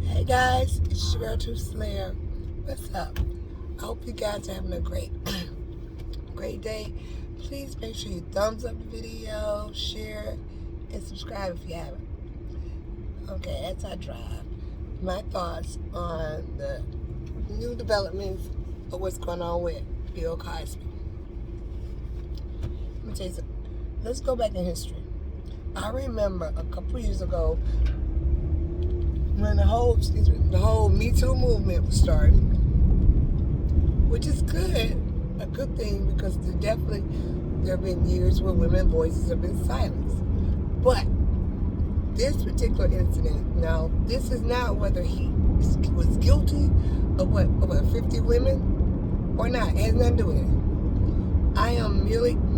Hey guys, it's your girl Truth Slayer. What's up? I hope you guys are having a great day. Please make sure you thumbs up the video, share, and subscribe if you haven't. Okay, as I drive, my thoughts on the new developments of what's going on with Bill Cosby. Let me tell you something. Let's go back in history. I remember a couple years ago when the whole Me Too movement was starting, which is a good thing, because there have been years where women's voices have been silenced. But this particular incident, now, this is not whether he was guilty of what 50 women or not. It has nothing to do with it. I am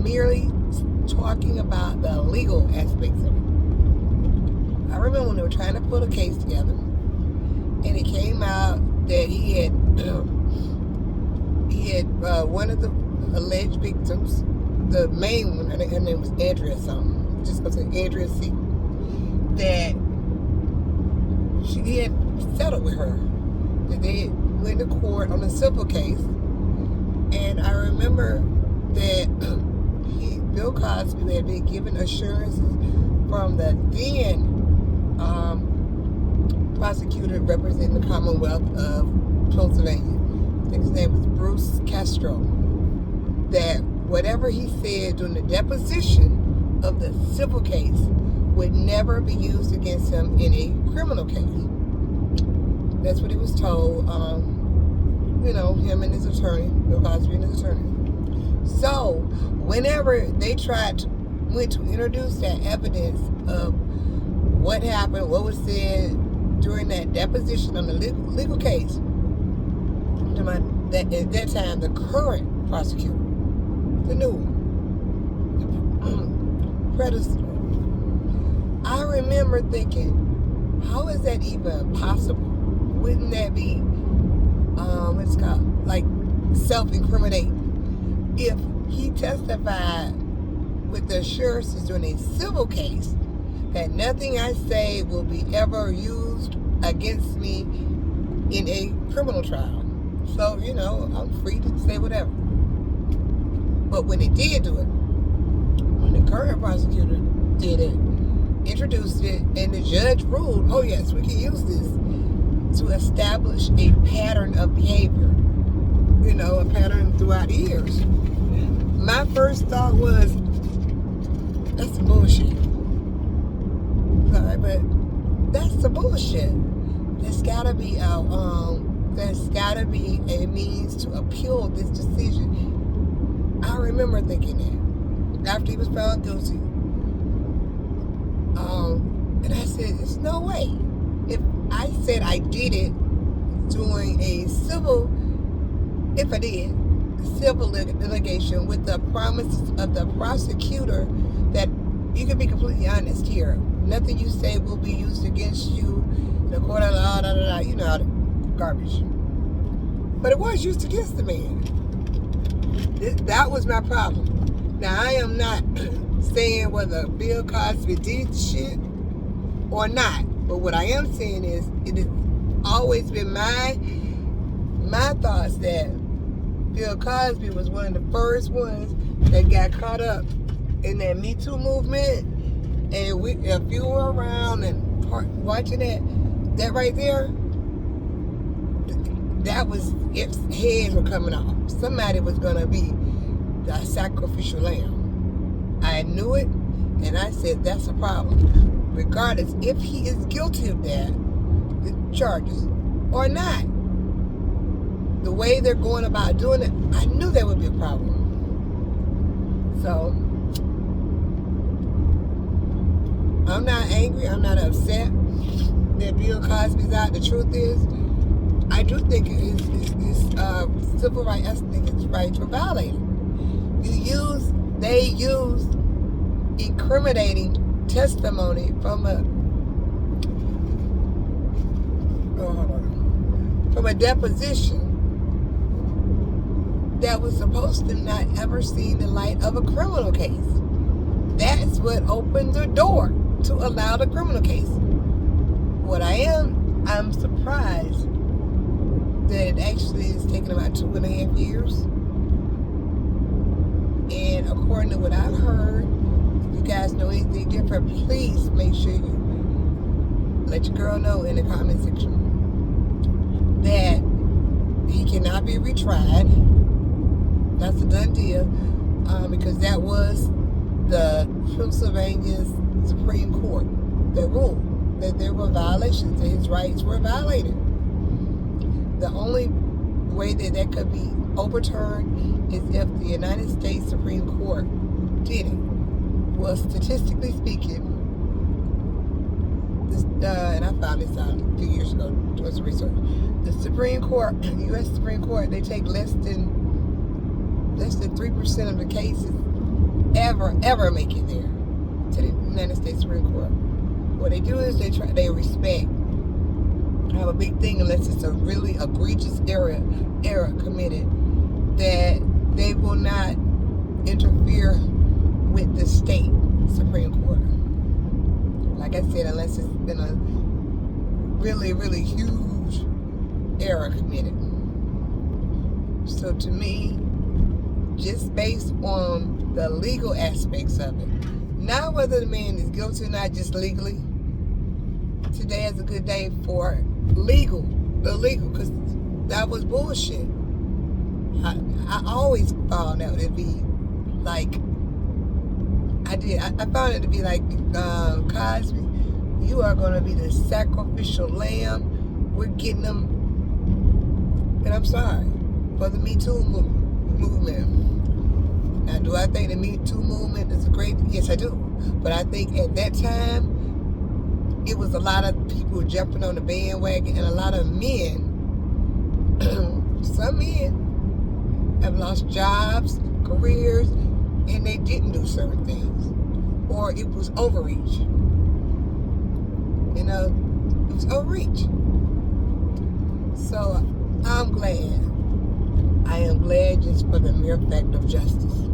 merely talking about the legal aspects of it. I remember when they were trying to put a case together, and it came out that he had one of the alleged victims, the main one, her name was Andrea something, I'm just gonna say Andrea C, that he had settled with her, that they went to court on a civil case. And I remember that Bill Cosby had been given assurances from the then prosecutor representing the Commonwealth of Pennsylvania. I think his name was Bruce Castro. That whatever he said during the deposition of the civil case would never be used against him in a criminal case. That's what he was told. Him and his attorney, Bill Cosby and his attorney. So whenever they went to introduce that evidence of what happened, what was said during that deposition on the legal case, at that time, the current prosecutor, the new one, the predecessor, I remember thinking, how is that even possible? Wouldn't that be, what's it called, like self-incriminating? If he testified with the assurances during a civil case that nothing I say will be ever used against me in a criminal trial. So, I'm free to say whatever. But when they did do it, when the current prosecutor did it, introduced it, and the judge ruled, oh yes, we can use this to establish a pattern of behavior. A pattern throughout the years. My first thought was, that's some bullshit. Sorry, but that's the bullshit. There's gotta be a means to appeal this decision. I remember thinking that after he was found guilty. And I said, there's no way. If I said I did it during a civil litigation with the promise of the prosecutor that you can be completely honest here. Nothing you say will be used against you in the court of law, how the garbage. But it was used against the man. That was my problem. Now, I am not saying whether Bill Cosby did shit or not. But what I am saying is, it has always been my thoughts that Bill Cosby was one of the first ones that got caught up in that Me Too movement. And if you were around and watching that right there, that was, its heads were coming off. Somebody was going to be the sacrificial lamb. I knew it, and I said, that's a problem. Regardless if he is guilty of that, the charges, or not. The way they're going about doing it, I knew there would be a problem. So, I'm not angry, I'm not upset that Bill Cosby's out. The truth is, I do think his civil rights, I think his rights were violated. They use incriminating testimony from a deposition that was supposed to not ever see the light of a criminal case. That's what opened the door to allow the criminal case. What I am I'm surprised that it actually is taking about 2.5 years. And according to what I've heard, if you guys know anything different, please make sure you let your girl know in the comment section that he cannot be retried. That's a done deal, because that was the Pennsylvania Supreme Court that ruled that there were violations and his rights were violated. The only way that that could be overturned is if the United States Supreme Court did it. Well, statistically speaking, this, and I found this out a few years ago doing some research, the Supreme Court, the U.S. Supreme Court, they take less than 3% of the cases ever make it there to the United States Supreme Court. What they do is they respect. Have a big thing unless it's a really egregious error committed, that they will not interfere with the state Supreme Court. Like I said, unless it's been a really, really huge error committed. So to me, just based on the legal aspects of it, not whether the man is guilty or not, just legally, today is a good day for the legal, because that was bullshit. I always found out it'd be like, I found it to be like, Cosby, you are going to be the sacrificial lamb. We're getting them. And I'm sorry for the Me Too movement. Now, do I think the Me Too movement is a great? Yes, I do. But I think at that time, it was a lot of people jumping on the bandwagon, and a lot of men, some men have lost jobs, careers, and they didn't do certain things. Or it was overreach. You know, it was overreach. So I'm glad. I am glad just for the mere fact of justice.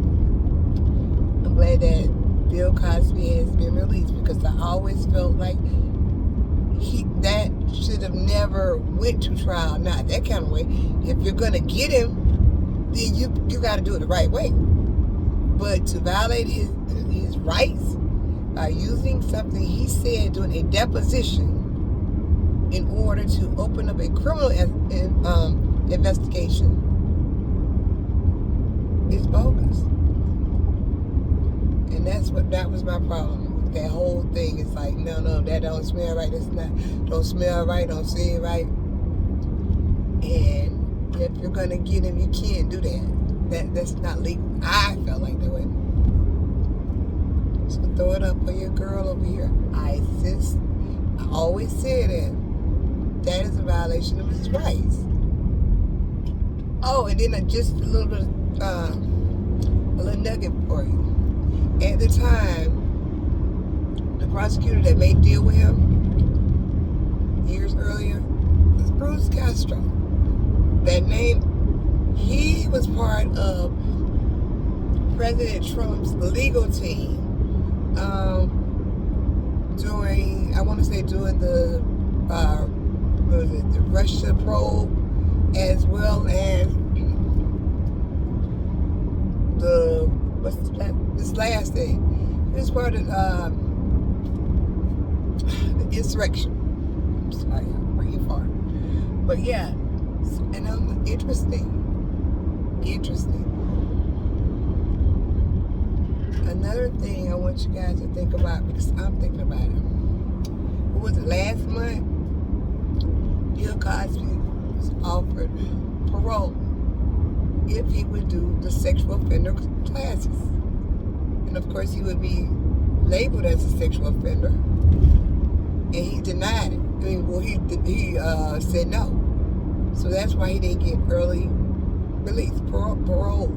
I'm glad that Bill Cosby has been released, because I always felt like that should have never went to trial. Not that kind of way. If you're gonna get him, then you got to do it the right way. But to violate his rights by using something he said during a deposition in order to open up a criminal investigation is bogus. And that was my problem. That whole thing is like, no, that don't smell right. That's not, don't smell right, don't seem right. And if you're gonna get him, you can't do that. That's not legal. I felt like that way. So throw it up for your girl over here, ISIS. I always say that is a violation of his rights. Oh, and then just a little bit, a little nugget for you. At the time, the prosecutor that made deal with him years earlier was Bruce Castro. That name, he was part of President Trump's legal team during the Russia probe, as well as this last thing. He was part of the insurrection. I'm sorry, I'm pretty far. But yeah, and interesting. Another thing I want you guys to think about, because I'm thinking about it. What was it, last month? Bill Cosby was offered parole if he would do the sexual offender classes. And of course he would be labeled as a sexual offender. And he denied it. He said no. So that's why he didn't get early release, parole.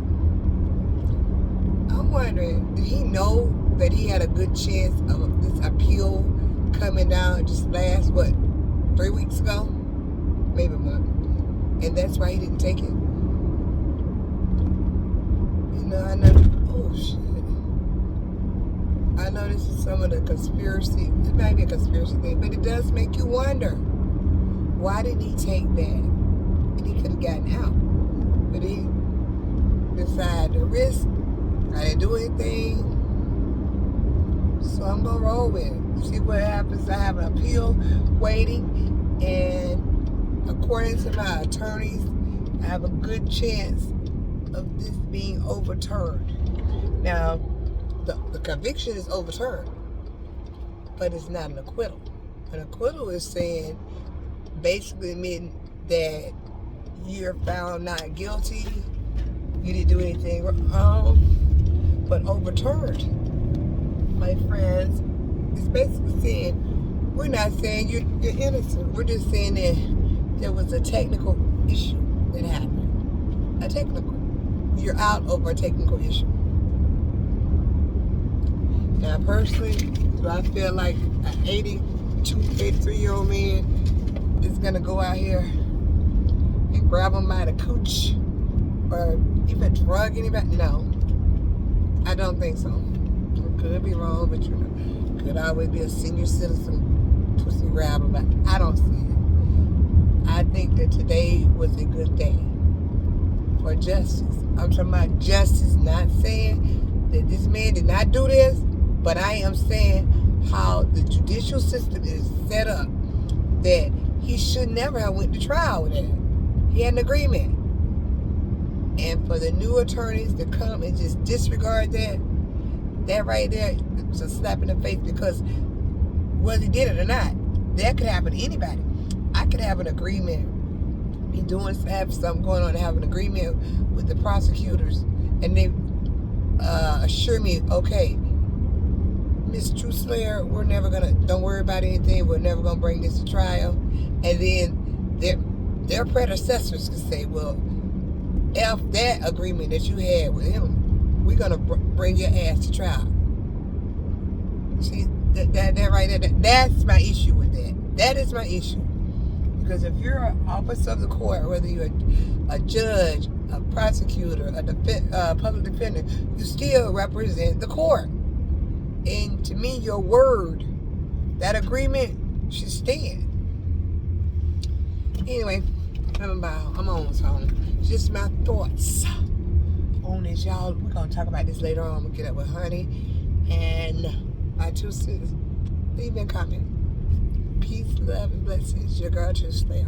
I'm wondering, did he know that he had a good chance of this appeal coming down just last, 3 weeks ago? Maybe a month. And that's why he didn't take it? You know, I know, oh shit. I know this is some of the conspiracy, it might be a conspiracy thing, but it does make you wonder. Why didn't he take that? And he could have gotten out. But he decided to risk. I didn't do anything. So I'm going to roll with it. See what happens. I have an appeal waiting. And according to my attorneys, I have a good chance of this being overturned. Now, the conviction is overturned, but it's not an acquittal. An acquittal is saying, basically admitting that you're found not guilty, you didn't do anything wrong, but overturned, my friends, is basically saying, we're not saying you're innocent. We're just saying that there was a technical issue that happened. A technical. You're out over a technical issue. Now, personally, do I feel like an 83-year-old man is going to go out here and grab him by the cooch or even drug anybody? No, I don't think so. I could be wrong, but you know, could always be a senior citizen pussy grabber, but I don't see it. I think that today was a good day for justice. I'm talking about justice, not saying that this man did not do this, but I am saying how the judicial system is set up that he should never have went to trial with that. He had an agreement. And for the new attorneys to come and just disregard that right there is a slap in the face, because whether he did it or not, that could happen to anybody. I could have an agreement, have something going on, and have an agreement with the prosecutors, and they assure me, okay, Miss Truslayer, we're never gonna, don't worry about anything, we're never gonna bring this to trial. And then their predecessors could say, well, F that agreement that you had with him, we're gonna bring your ass to trial. See, that right there, that's my issue with that. That is my issue. Because if you're an officer of the court, whether you're a judge, a prosecutor, a public defender, you still represent the court. And to me, your word, that agreement should stand. Anyway, I'm almost home. Just my thoughts on this, y'all. We're going to talk about this later on. I'm going to get up with Honey and my 2 sisters. Leave me a comment. Peace, love, and blessings. Your girl, Truslayer.